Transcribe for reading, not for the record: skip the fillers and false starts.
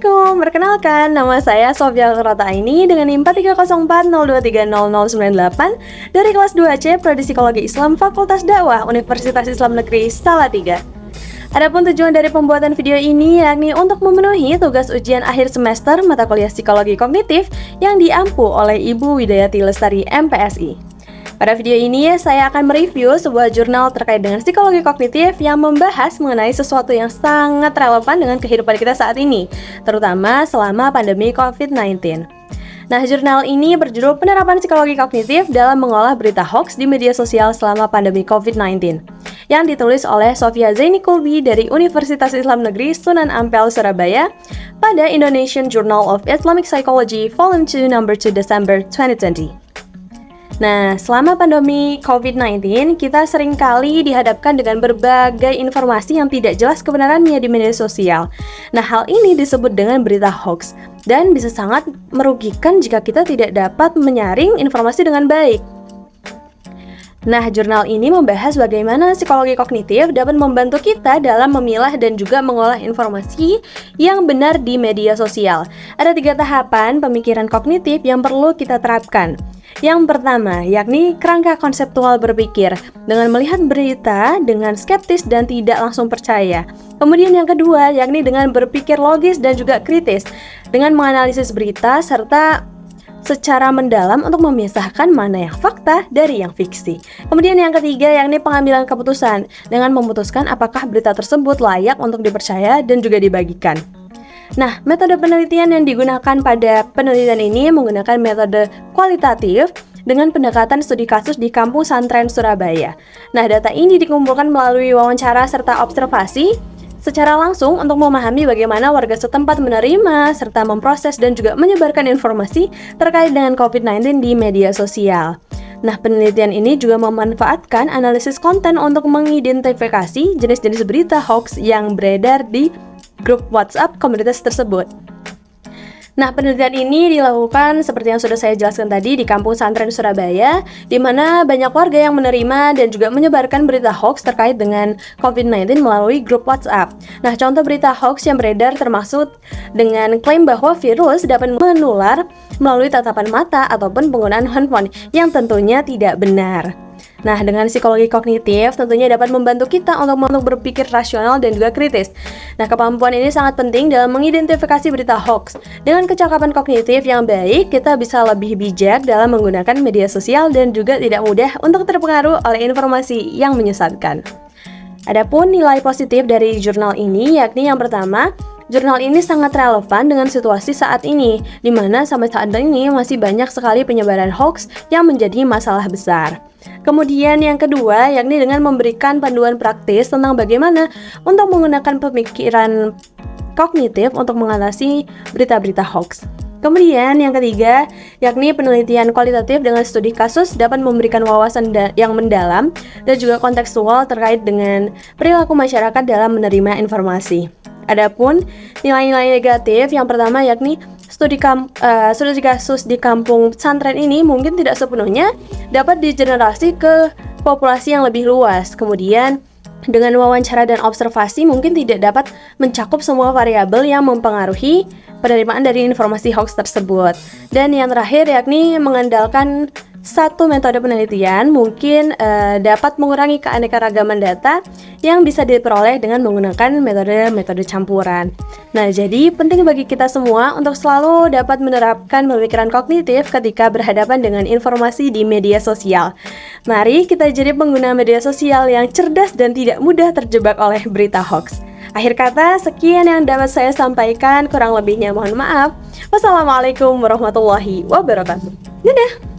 Assalamualaikum, perkenalkan nama saya Sofia Rataini dengan NIM 430402300098 dari kelas 2C Prodi Psikologi Islam Fakultas Dakwah Universitas Islam Negeri Salatiga. Adapun tujuan dari pembuatan video ini yakni untuk memenuhi tugas ujian akhir semester mata kuliah Psikologi Kognitif yang diampu oleh Ibu Widayati Lestari MPSI. Pada video ini, saya akan mereview sebuah jurnal terkait dengan psikologi kognitif yang membahas mengenai sesuatu yang sangat relevan dengan kehidupan kita saat ini, terutama selama pandemi COVID-19. Nah, jurnal ini berjudul Penerapan Psikologi Kognitif dalam Mengolah Berita Hoax di Media Sosial Selama Pandemi COVID-19, yang ditulis oleh Sofia Zaini Kulbi dari Universitas Islam Negeri Sunan Ampel, Surabaya, pada Indonesian Journal of Islamic Psychology, Volume 2, Number 2, Desember 2020. Nah, selama pandemi COVID-19, kita seringkali dihadapkan dengan berbagai informasi yang tidak jelas kebenarannya di media sosial. Nah, hal ini disebut dengan berita hoax, dan bisa sangat merugikan jika kita tidak dapat menyaring informasi dengan baik. Nah, jurnal ini membahas bagaimana psikologi kognitif dapat membantu kita dalam memilah dan juga mengolah informasi yang benar di media sosial. Ada 3 tahapan pemikiran kognitif yang perlu kita terapkan. Yang pertama, yakni kerangka konseptual berpikir, dengan melihat berita dengan skeptis dan tidak langsung percaya. Kemudian yang kedua, yakni dengan berpikir logis dan juga kritis, dengan menganalisis berita serta secara mendalam untuk memisahkan mana yang fakta dari yang fiksi. Kemudian yang ketiga, yakni pengambilan keputusan, dengan memutuskan apakah berita tersebut layak untuk dipercaya dan juga dibagikan. Nah, metode penelitian yang digunakan pada penelitian ini menggunakan metode kualitatif dengan pendekatan studi kasus di Kampung Santren Surabaya. Nah, data ini dikumpulkan melalui wawancara serta observasi secara langsung untuk memahami bagaimana warga setempat menerima serta memproses dan juga menyebarkan informasi terkait dengan COVID-19 di media sosial. Nah, penelitian ini juga memanfaatkan analisis konten untuk mengidentifikasi jenis-jenis berita hoax yang beredar di grup WhatsApp komunitas tersebut. Nah, penelitian ini dilakukan seperti yang sudah saya jelaskan tadi di Kampung Santren Surabaya, di mana banyak warga yang menerima dan juga menyebarkan berita hoax terkait dengan COVID-19 melalui grup WhatsApp. Nah, contoh berita hoax yang beredar termasuk dengan klaim bahwa virus dapat menular melalui tatapan mata ataupun penggunaan handphone yang tentunya tidak benar. Nah, dengan psikologi kognitif tentunya dapat membantu kita untuk berpikir rasional dan juga kritis. Nah, kemampuan ini sangat penting dalam mengidentifikasi berita hoax. Dengan kecakapan kognitif yang baik, kita bisa lebih bijak dalam menggunakan media sosial dan juga tidak mudah untuk terpengaruh oleh informasi yang menyesatkan. Adapun nilai positif dari jurnal ini yakni yang pertama, jurnal ini sangat relevan dengan situasi saat ini, di mana sampai saat ini masih banyak sekali penyebaran hoax yang menjadi masalah besar. Kemudian yang kedua, yakni dengan memberikan panduan praktis tentang bagaimana untuk menggunakan pemikiran kognitif untuk mengatasi berita-berita hoax. Kemudian yang ketiga, yakni penelitian kualitatif dengan studi kasus dapat memberikan wawasan yang mendalam dan juga kontekstual terkait dengan perilaku masyarakat dalam menerima informasi. Adapun nilai-nilai negatif, yang pertama yakni studi kasus di kampung pesantren ini mungkin tidak sepenuhnya dapat digenerasi ke populasi yang lebih luas. Kemudian dengan wawancara dan observasi mungkin tidak dapat mencakup semua variabel yang mempengaruhi penerimaan dari informasi hoax tersebut. Dan yang terakhir yakni mengandalkan satu metode penelitian mungkin dapat mengurangi keanekaragaman data yang bisa diperoleh dengan menggunakan metode campuran. Nah, jadi penting bagi kita semua untuk selalu dapat menerapkan pemikiran kognitif ketika berhadapan dengan informasi di media sosial. Mari kita jadi pengguna media sosial yang cerdas dan tidak mudah terjebak oleh berita hoax. Akhir kata, sekian yang dapat saya sampaikan, kurang lebihnya mohon maaf. Wassalamualaikum warahmatullahi wabarakatuh. Dadah!